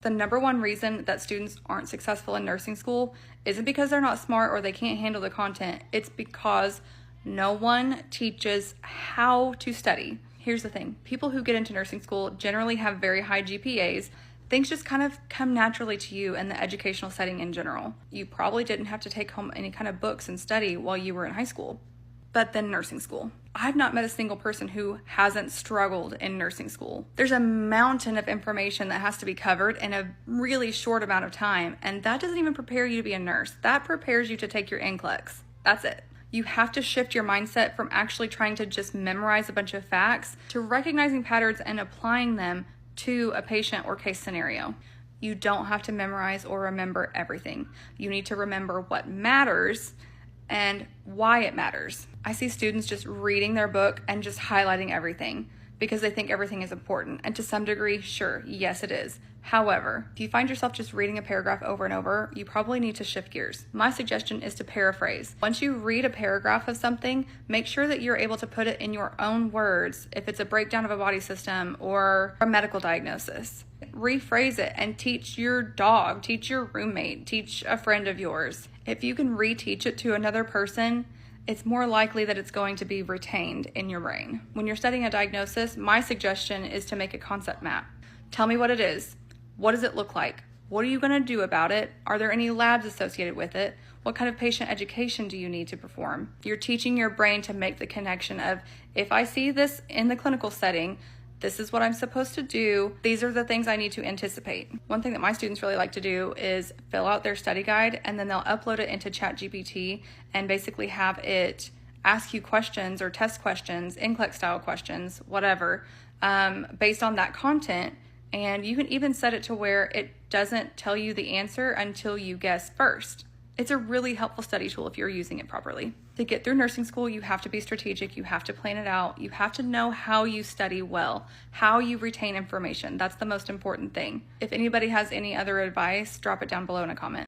The number one reason that students aren't successful in nursing school isn't because they're not smart or they can't handle the content. It's because no one teaches how to study. Here's the thing. People who get into nursing school generally have very high GPAs. Things just kind of come naturally to you in the educational setting in general. You probably didn't have to take home any kind of books and study while you were in high school. But then nursing school. I've not met a single person who hasn't struggled in nursing school. There's a mountain of information that has to be covered in a really short amount of time, and that doesn't even prepare you to be a nurse. That prepares you to take your NCLEX. That's it. You have to shift your mindset from actually trying to just memorize a bunch of facts to recognizing patterns and applying them to a patient or case scenario. You don't have to memorize or remember everything. You need to remember what matters and why it matters. I see students just reading their book and just highlighting everything because they think everything is important. And to some degree, sure, yes, it is. However, if you find yourself just reading a paragraph over and over, you probably need to shift gears. My suggestion is to paraphrase. Once you read a paragraph of something, make sure that you're able to put it in your own words if it's a breakdown of a body system or a medical diagnosis. Rephrase it and teach your dog, teach your roommate, teach a friend of yours. If you can reteach it to another person, it's more likely that it's going to be retained in your brain. When you're studying a diagnosis, my suggestion is to make a concept map. Tell me what it is. What does it look like? What are you going to do about it? Are there any labs associated with it? What kind of patient education do you need to perform? You're teaching your brain to make the connection of, if I see this in the clinical setting, this is what I'm supposed to do. These are the things I need to anticipate. One thing that my students really like to do is fill out their study guide and then they'll upload it into ChatGPT and basically have it ask you questions or test questions, NCLEX style questions, whatever, based on that content. And you can even set it to where it doesn't tell you the answer until you guess first. It's a really helpful study tool if you're using it properly. To get through nursing school, you have to be strategic, you have to plan it out, you have to know how you study well, how you retain information. That's the most important thing. If anybody has any other advice, drop it down below in a comment.